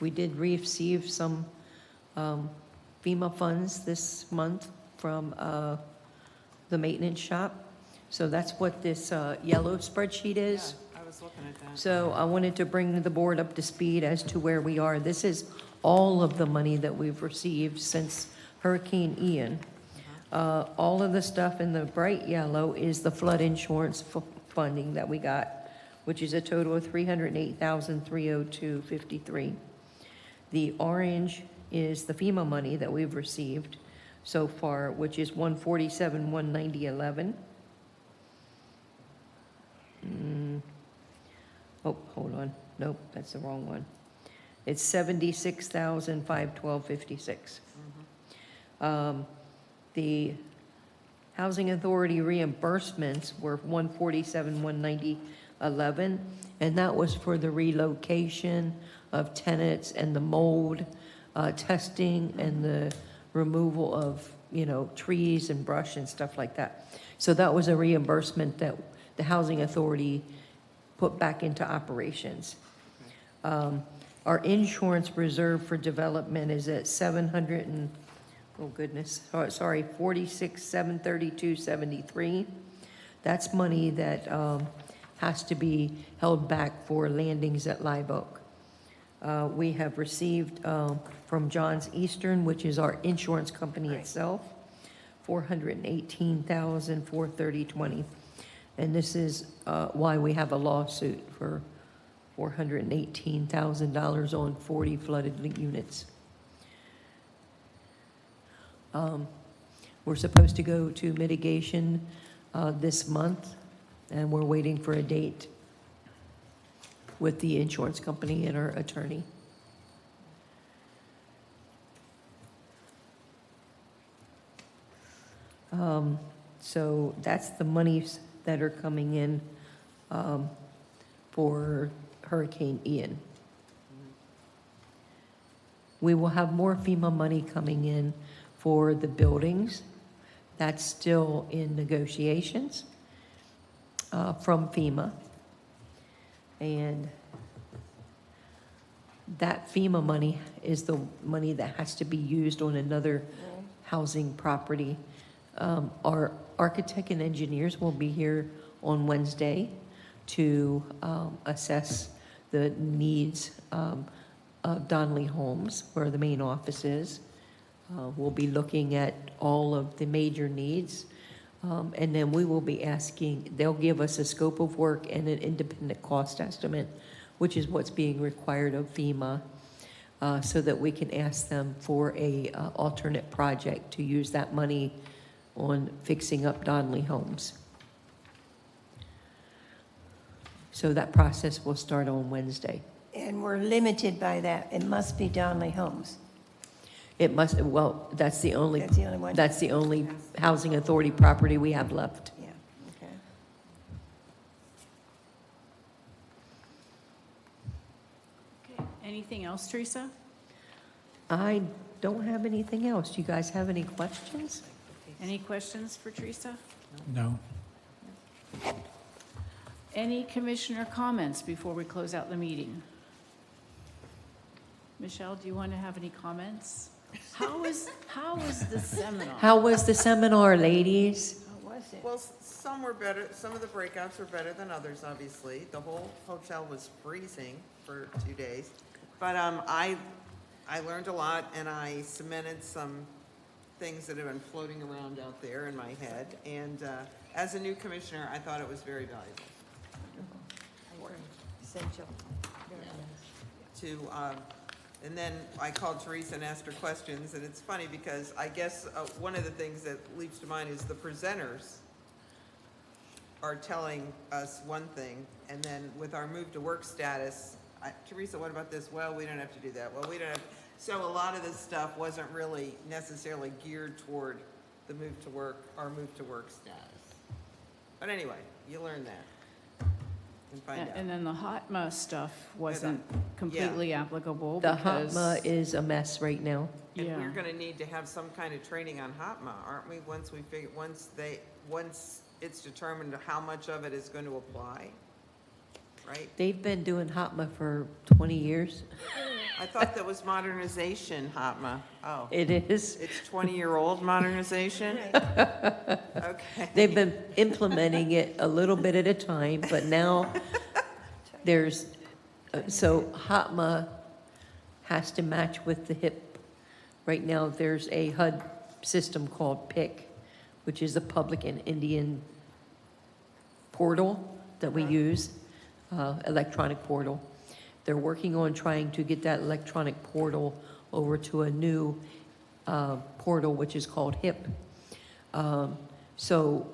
We did receive some FEMA funds this month from the maintenance shop. So that's what this yellow spreadsheet is. Yeah, I was looking at that. So I wanted to bring the board up to speed as to where we are. This is all of the money that we've received since Hurricane Ian. All of the stuff in the bright yellow is the flood insurance funding that we got, which is a total of $308,302.53. The orange is the FEMA money that we've received so far, which is $147,190.11. Oh, hold on. Nope, that's the wrong one. It's $76,512.56. The Housing Authority reimbursements were $147,190.11, and that was for the relocation of tenants and the mold testing and the removal of, trees and brush and stuff like that. So that was a reimbursement that the Housing Authority put back into operations. Our insurance reserve for development is at $46,732.73. That's money that has to be held back for landings at Live Oak. We have received from Johns Eastern, which is our insurance company itself, $418,430.20. And this is why we have a lawsuit for $418,000 on 40 flooded units. We're supposed to go to mitigation this month, and we're waiting for a date with the insurance company and our attorney. So that's the monies that are coming in for Hurricane Ian. We will have more FEMA money coming in for the buildings. That's still in negotiations from FEMA. And that FEMA money is the money that has to be used on another housing property. Our architect and engineers will be here on Wednesday to assess the needs of Donnelly Homes, where the main office is. We'll be looking at all of the major needs. And then we will be asking, they'll give us a scope of work and an independent cost estimate, which is what's being required of FEMA, so that we can ask them for a alternate project to use that money on fixing up Donnelly Homes. So that process will start on Wednesday. And we're limited by that. It must be Donnelly Homes. It must, well, that's the only, That's the only one? that's the only housing authority property we have left. Yeah, okay. Anything else, Teresa? I don't have anything else. Do you guys have any questions? Any questions for Teresa? No. Any commissioner comments before we close out the meeting? Michelle, do you want to have any comments? How was the seminar? How was the seminar, ladies? How was it? Well, some were better, some of the breakouts were better than others, obviously. The whole hotel was freezing for 2 days. But I learned a lot, and I cemented some things that have been floating around out there in my head. And as a new commissioner, I thought it was very valuable Essential. to, and then I called Teresa and asked her questions, and it's funny because I guess one of the things that leaps to mind is the presenters are telling us one thing, and then with our move to work status, Teresa, what about this? Well, we don't have to do that. Well, we don't have, so a lot of this stuff wasn't really necessarily geared toward the move to work, our move to work status. But anyway, you learn that and find out. And then the HOTMA stuff wasn't completely applicable The because. HOTMA is a mess right now. And Yeah. we're gonna need to have some kind of training on HOTMA, aren't we? Once it's determined how much of it is going to apply, right? They've been doing HOTMA for 20 years. I thought that was modernization, HOTMA. Oh, It is. it's 20-year-old modernization? Okay. They've been implementing it a little bit at a time, but now there's, so HOTMA has to match with the HIP. Right now, there's a HUD system called PIC, which is a Public and Indian portal that we use, electronic portal. They're working on trying to get that electronic portal over to a new portal, which is called HIP. So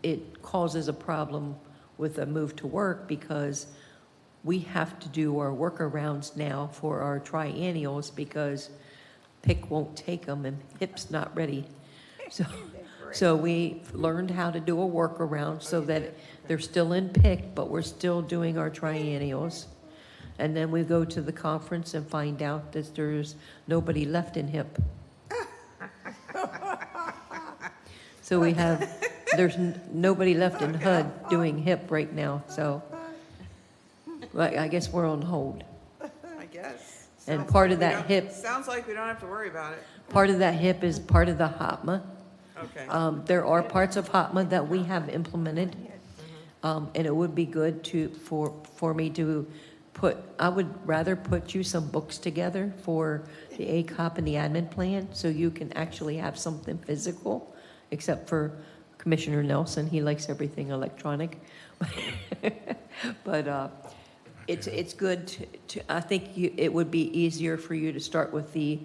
it causes a problem with a move to work because we have to do our workarounds now for our triennials because PIC won't take them and HIP's not ready. So we learned how to do a workaround so that they're still in PIC, but we're still doing our triennials. And then we go to the conference and find out that there's nobody left in HIP. So we have, there's nobody left in HUD doing HIP right now, so I guess we're on hold. I guess. And Sounds part like of we that don't- HIP, Sounds like we don't have to worry about it. part of that HIP is part of the HOTMA. Okay. There are parts of HOTMA that we have implemented, and it would be good for me to I would rather put you some books together for the ACOP and the admin plan, so you can actually have something physical, except for Commissioner Nelson, he likes everything electronic. But it's good I think it would be easier for you to start with the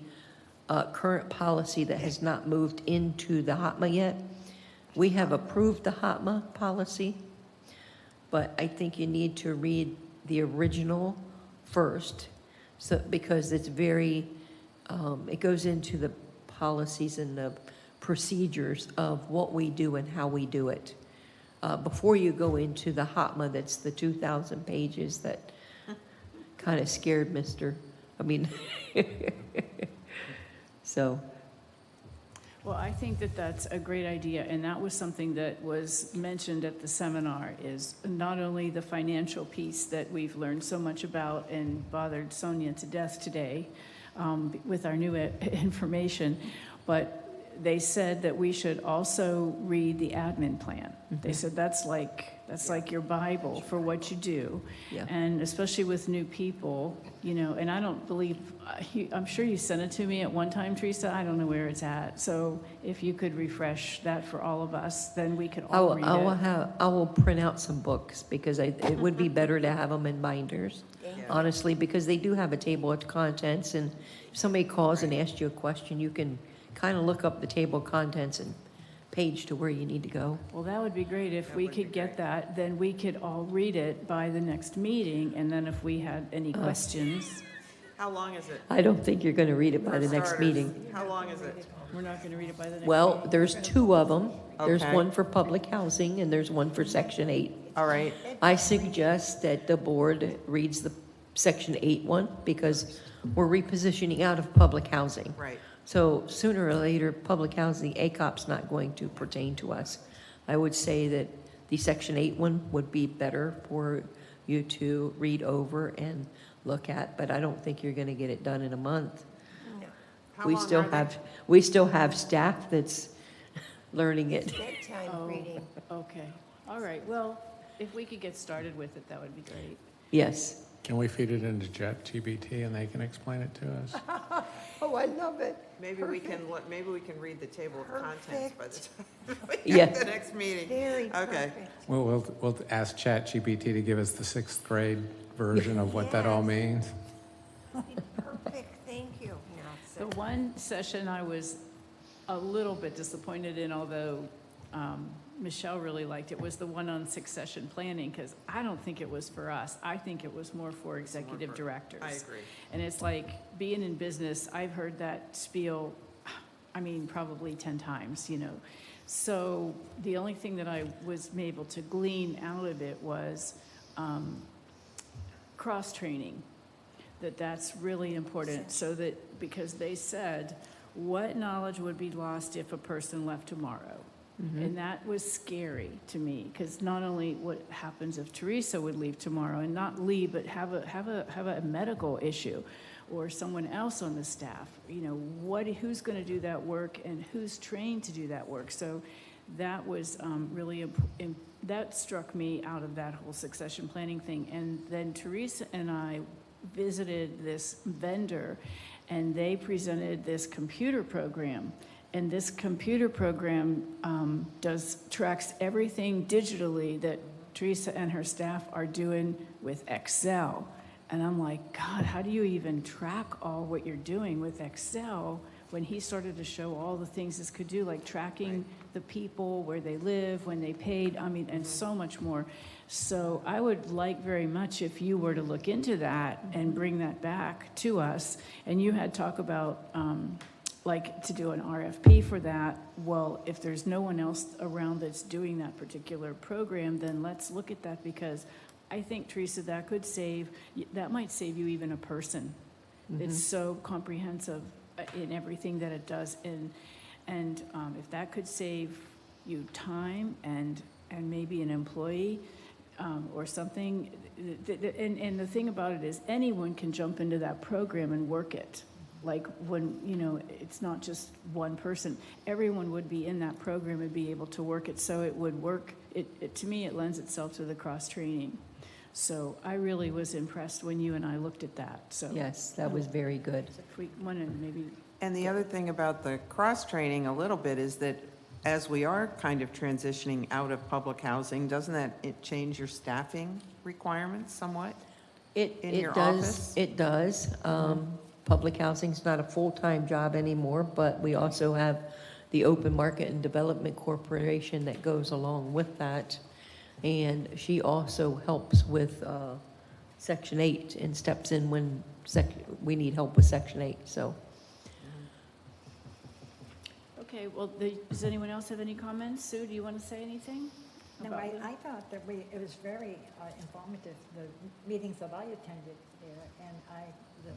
current policy that has not moved into the HOTMA yet. We have approved the HOTMA policy, but I think you need to read the original first, so, because it's very, it goes into the policies and the procedures of what we do and how we do it. Before you go into the HOTMA, that's the 2,000 pages that kind of scared so. Well, I think that that's a great idea, and that was something that was mentioned at the seminar, is not only the financial piece that we've learned so much about and bothered Sonia to death today with our new information, but they said that we should also read the admin plan. They said that's like your Bible for what you do. Yeah. And especially with new people, and I don't believe, I'm sure you sent it to me at one time, Teresa. I don't know where it's at. So if you could refresh that for all of us, then we could all read it. I will print out some books because it would be better to have them in binders, honestly, because they do have a table of contents, and if somebody calls and asks you a question, you can kind of look up the table of contents and page to where you need to go. Well, that would be great. If we could get that, then we could all read it by the next meeting, and then if we had any questions. How long is it? I don't think you're going to read it by For the next starters, meeting. How long is it? We're not going to read it by the next meeting. Well, there's two of them. There's Okay. one for public housing and there's one for Section 8. All right. I suggest that the board reads the Section 8 one, because we're repositioning out of public housing. Right. So sooner or later, public housing, ACOP's not going to pertain to us. I would say that the Section 8 one would be better for you to read over and look at, but I don't think you're going to get it done in a month. No, How We long still are they? have staff that's learning it's it. bedtime Oh. reading. Okay, all right, well, if we could get started with it, that would be great. Yes. Can we feed it into ChatGPT and they can explain it to us? Oh, I love it. Maybe we can read the table of contents by the time we Yeah. get to the next meeting. Very Okay. perfect. We'll ask ChatGPT to give us the 6th grade version of what that all Yes. means. Perfect, thank you. The one session I was a little bit disappointed in, although Michelle really liked it, was the one on succession planning, because I don't think it was for us. I think it was more for executive directors. I agree. And it's like, being in business, I've heard that spiel, I mean, probably 10 times, you know. So the only thing that I was able to glean out of it was cross-training, that's really important, so that, because they said, what knowledge would be lost if a person left tomorrow? And that was scary to me, because not only what happens if Teresa would leave tomorrow, and not leave, but have a medical issue, or someone else on the staff, you know, who's going to do that work, and who's trained to do that work? So that was really that struck me out of that whole succession planning thing. And then Teresa and I visited this vendor, and they presented this computer program. And this computer program tracks everything digitally that Teresa and her staff are doing with Excel. And I'm like, God, how do you even track all what you're doing with Excel? When he started to show all the things this could do, like tracking the people, where they live, when they paid, I mean, and so much more. So I would like very much if you were to look into that and bring that back to us. And you had talk about like to do an RFP for that. Well, if there's no one else around that's doing that particular program, then let's look at that, because I think, Teresa, that might save you even a person. It's so comprehensive in everything that it does. And if that could save you time and maybe an employee or something, and the thing about it is anyone can jump into that program and work it. Like when, you know, it's not just one person. Everyone would be in that program and be able to work it, so it would work. To me, it lends itself to the cross-training. So I really was impressed when you and I looked at that, so. Yes, that was very good. If we want to maybe, And the other thing about the cross-training a little bit is that as we are kind of transitioning out of public housing, doesn't it change your staffing requirements somewhat? In your office? It does. Public housing's not a full-time job anymore, but we also have the Open Market and Development Corporation that goes along with that. And she also helps with Section 8 and steps in when we need help with Section 8, so. okay, well, does anyone else have any comments? Sue, do you want to say anything? No, about I it? thought that it was very informative, the meetings that I attended there, and the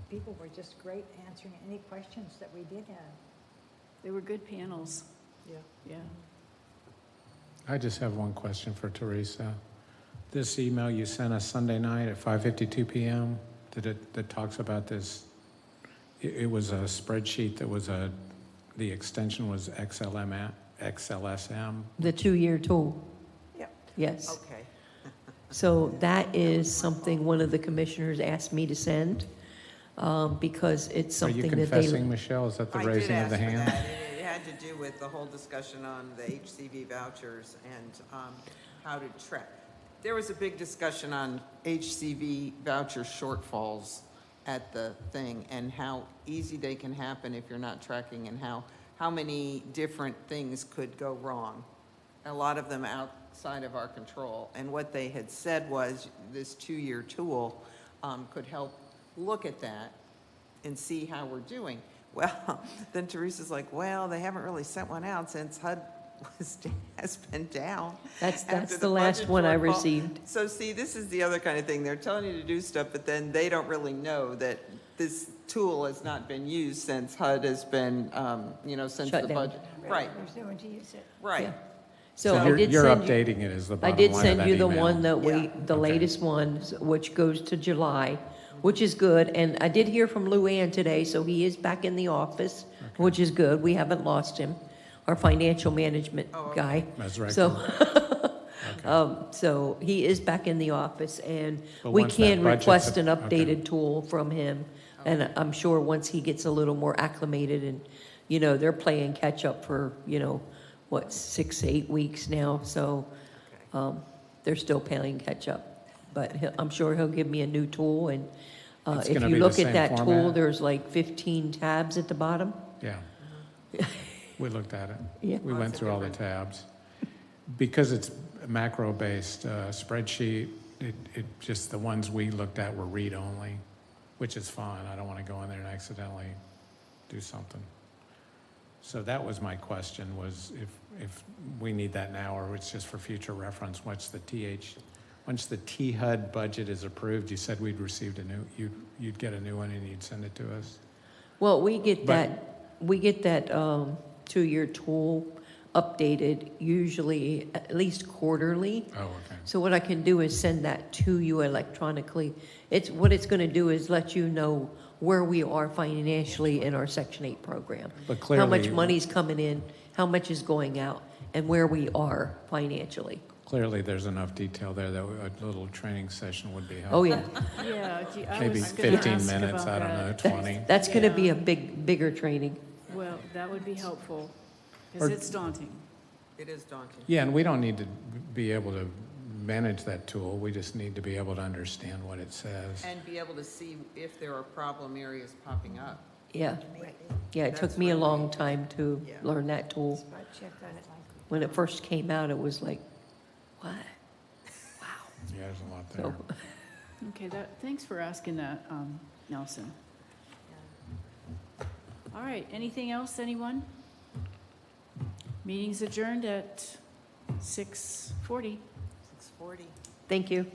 people were just great answering any questions that we did have. They were good panels. Yeah. Yeah. I just have one question for Teresa. This email you sent us Sunday night at 5:52 p.m., that talks about this, it was a spreadsheet that was the extension was XLSM. The 2-year tool. Yep. Yes. Okay. So that is something one of the commissioners asked me to send, because it's Are you something that they. confessing, Michelle? Is that the I did raising of ask the for hand? that. It had to do with the whole discussion on the HCV vouchers and how to track. There was a big discussion on HCV voucher shortfalls at the thing and how easy they can happen if you're not tracking, and how many different things could go wrong. A lot of them outside of our control. And what they had said was this 2-year tool could help look at that and see how we're doing. Well, then Teresa's like, well, they haven't really sent one out since HUD has been down. That's after the last budget one I shortfall. received. So see, this is the other kind of thing. They're telling you to do stuff, but then they don't really know that this tool has not been used since HUD has been, since Shut the down. budget. Right, There's no one to use it. right. Yeah. So I You're did you're send you, updating it as the I bottom did line of send that you the email. one that Yeah. the Okay. latest one, which goes to July, which is good. And I did hear from Luann today, so he is back in the office, which is good. We haven't lost him, our financial management Oh, okay. guy. That's right. So, Okay. so he is back in the office, and But we once that can budget's request an okay. updated tool from him. And I'm sure once he gets a little more acclimated and, they're playing catch-up for, 6 to 8 weeks now, so they're still playing catch-up. But I'm sure he'll give me a new tool, and It's if gonna you be the look at same that tool, format? there's like 15 tabs at the bottom. Yeah. We looked at it. Yeah. We went through all the tabs. Because it's a macro-based spreadsheet, it just, the ones we looked at were read-only, which is fine. I don't want to go in there and accidentally do something. So that was my question, was if we need that now, or it's just for future reference, once the THUD budget is approved, you said we'd received you'd get a new one and you'd send it to us? Well, we get But- that 2-year tool updated usually at least quarterly. Oh, okay. So what I can do is send that to you electronically. What it's going to do is let you know where we are financially in our Section 8 program. But How much clearly, money's coming in, how much is going out, and where we are financially. clearly there's enough detail there that a little training session would be helpful. Oh, yeah. Yeah, I Maybe was gonna 15 ask minutes, about I don't that. know, 20. That's going to be Yeah. a bigger training. Well, that would be helpful, because Or- it's daunting. It is daunting. Yeah, and we don't need to be able to manage that tool. We just need to be able to understand what it says. And be able to see if there are problem areas popping up. Yeah. Yeah, it took That's me a what long time to Yeah. learn that tool. Spot check on it. When it first came out, it was like, what? Yeah, there's a lot So, there. Okay, thanks for asking that, Nelson. All right, anything else, anyone? Meeting's adjourned at 6:40. 6:40. thank you.